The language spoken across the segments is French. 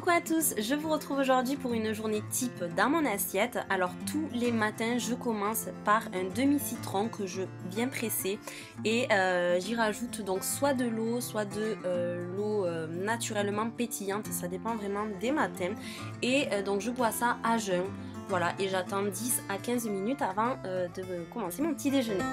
Coucou à tous, je vous retrouve aujourd'hui pour une journée type dans mon assiette. Alors tous les matins je commence par un demi-citron que je viens presser et j'y rajoute donc soit de l'eau, soit de l'eau naturellement pétillante, ça dépend vraiment des matins. Et donc je bois ça à jeun, voilà, et j'attends 10 à 15 minutes avant de commencer mon petit déjeuner.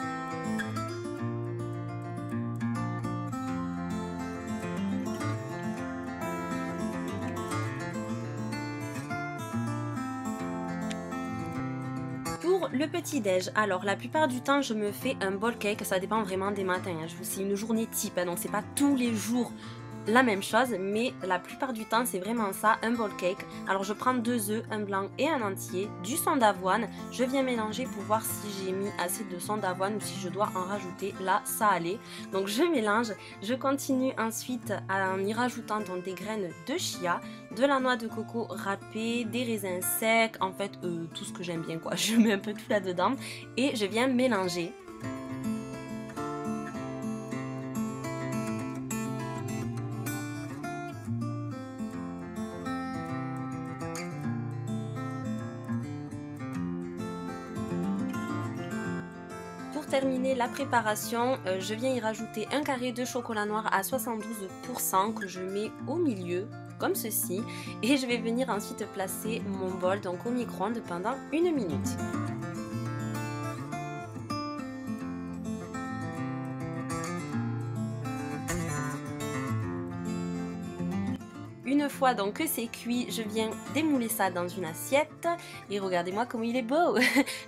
Pour le petit-déj, alors la plupart du temps je me fais un bol cake, ça dépend vraiment des matins, hein. C'est une journée type, hein, donc c'est pas tous les jours la même chose, mais la plupart du temps c'est vraiment ça, un bol cake. Alors je prends 2 œufs, un blanc et un entier, du son d'avoine, je viens mélanger pour voir si j'ai mis assez de son d'avoine ou si je dois en rajouter, là ça allait. Donc je mélange, je continue ensuite en y rajoutant donc des graines de chia, de la noix de coco râpée, des raisins secs, en fait tout ce que j'aime bien quoi, je mets un peu tout là dedans et je viens mélanger. Pour terminer la préparation, je viens y rajouter un carré de chocolat noir à 72% que je mets au milieu, comme ceci. Et je vais venir ensuite placer mon bol donc au micro-ondes pendant 1 minute. Une fois donc que c'est cuit, je viens démouler ça dans une assiette et regardez-moi comme il est beau.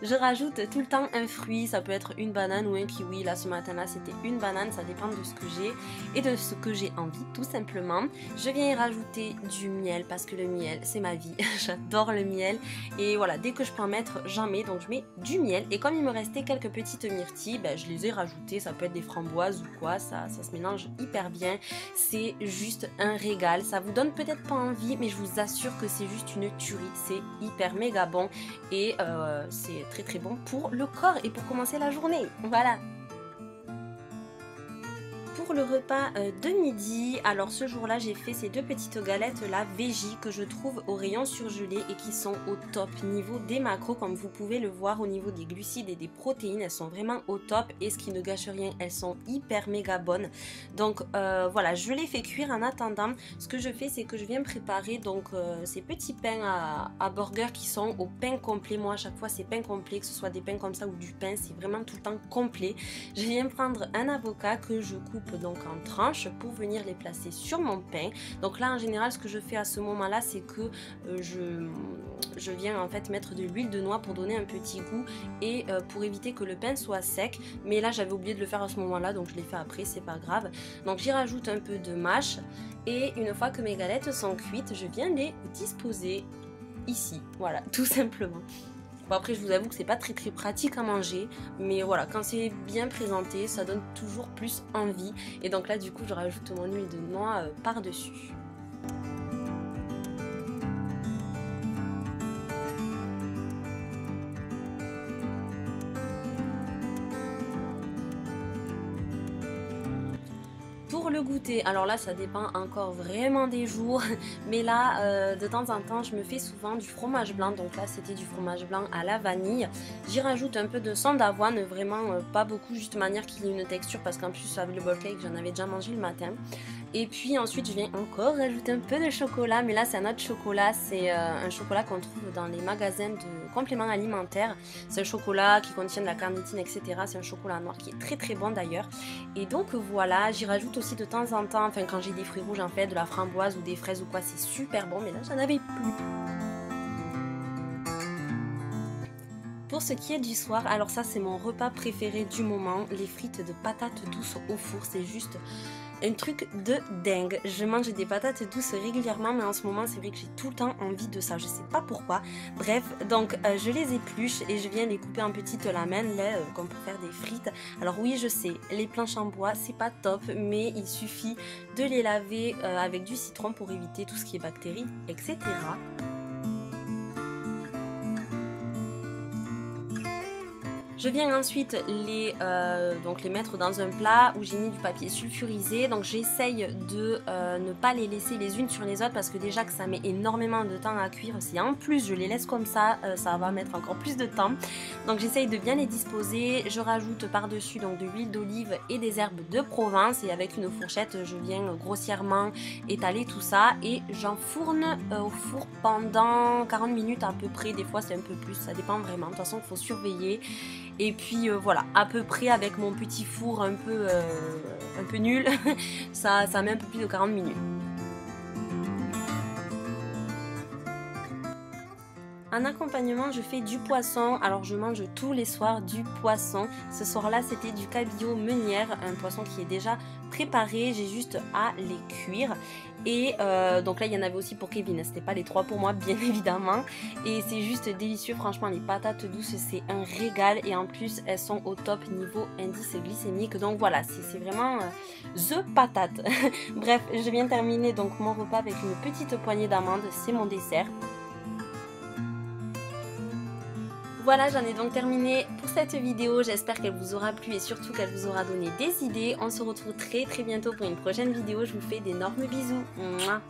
Je rajoute tout le temps un fruit, ça peut être une banane ou un kiwi. Là ce matin là c'était une banane, ça dépend de ce que j'ai et de ce que j'ai envie tout simplement. Je viens y rajouter du miel parce que le miel c'est ma vie, j'adore le miel et voilà, dès que je peux en mettre j'en mets, donc je mets du miel et comme il me restait quelques petites myrtilles, ben, je les ai rajoutées, ça peut être des framboises ou quoi, ça se mélange hyper bien, c'est juste un régal, ça vous donne peut-être pas envie mais je vous assure que c'est juste une tuerie, c'est hyper méga bon et c'est très très bon pour le corps et pour commencer la journée, voilà. Pour le repas de midi, alors ce jour-là j'ai fait ces 2 petites galettes là Veggie que je trouve au rayon surgelé et qui sont au top niveau des macros, comme vous pouvez le voir au niveau des glucides et des protéines, elles sont vraiment au top et ce qui ne gâche rien, elles sont hyper méga bonnes. Donc voilà, je les fais cuire. En attendant, ce que je fais c'est que je viens préparer donc ces petits pains à burger qui sont au pain complet. Moi à chaque fois c'est pain complet, que ce soit des pains comme ça ou du pain, c'est vraiment tout le temps complet. Je viens prendre un avocat que je coupe donc en tranches pour venir les placer sur mon pain. Donc là en général ce que je fais à ce moment là c'est que je viens en fait mettre de l'huile de noix pour donner un petit goût et pour éviter que le pain soit sec, mais là j'avais oublié de le faire à ce moment là donc je l'ai fait après, c'est pas grave. Donc j'y rajoute un peu de mâche et une fois que mes galettes sont cuites je viens les disposer ici, voilà, tout simplement. Bon après je vous avoue que c'est pas très pratique à manger, mais voilà, quand c'est bien présenté ça donne toujours plus envie et donc là du coup je rajoute mon huile de noix par dessus. Pour le goûter, alors là ça dépend encore vraiment des jours, mais là de temps en temps je me fais souvent du fromage blanc, donc là c'était du fromage blanc à la vanille. J'y rajoute un peu de son d'avoine, vraiment pas beaucoup, juste de manière qu'il ait une texture parce qu'en plus avec le bol cake j'en avais déjà mangé le matin. Et puis ensuite je viens encore rajouter un peu de chocolat, mais là c'est un autre chocolat, c'est un chocolat qu'on trouve dans les magasins de compléments alimentaires. C'est un chocolat qui contient de la carnitine etc, c'est un chocolat noir qui est très très bon d'ailleurs. Et donc voilà, j'y rajoute aussi de temps en temps, enfin quand j'ai des fruits rouges en fait, de la framboise ou des fraises ou quoi, c'est super bon, mais là j'en avais plus. Pour ce qui est du soir, alors ça c'est mon repas préféré du moment, les frites de patates douces au four, c'est juste un truc de dingue. Je mange des patates douces régulièrement mais en ce moment c'est vrai que j'ai tout le temps envie de ça, je sais pas pourquoi. Bref, donc je les épluche et je viens les couper en petites lamelles là, comme pour faire des frites. Alors oui je sais, les planches en bois c'est pas top, mais il suffit de les laver avec du citron pour éviter tout ce qui est bactéries, etc. Je viens ensuite donc les mettre dans un plat où j'ai mis du papier sulfurisé. Donc j'essaye de ne pas les laisser les unes sur les autres parce que déjà que ça met énormément de temps à cuire. Si en plus je les laisse comme ça, ça va mettre encore plus de temps. Donc j'essaye de bien les disposer. Je rajoute par-dessus donc de l'huile d'olive et des herbes de Provence. Et avec une fourchette, je viens grossièrement étaler tout ça. Et j'enfourne au four pendant 40 minutes à peu près. Des fois c'est un peu plus, ça dépend vraiment. De toute façon il faut surveiller. Et puis voilà, à peu près avec mon petit four un peu nul, ça met un peu plus de 40 minutes. En accompagnement, je fais du poisson. Alors je mange tous les soirs du poisson. Ce soir-là, c'était du cabillaud meunière, un poisson qui est déjà préparé. J'ai juste à les cuire. Et donc là, il y en avait aussi pour Kevin. C'était pas les 3 pour moi, bien évidemment. Et c'est juste délicieux. Franchement, les patates douces, c'est un régal. Et en plus, elles sont au top niveau indice glycémique. Donc voilà, c'est vraiment the patate. Bref, je viens terminer donc mon repas avec une petite poignée d'amandes. C'est mon dessert. Voilà, j'en ai donc terminé pour cette vidéo. J'espère qu'elle vous aura plu et surtout qu'elle vous aura donné des idées. On se retrouve très bientôt pour une prochaine vidéo. Je vous fais d'énormes bisous. Mouah.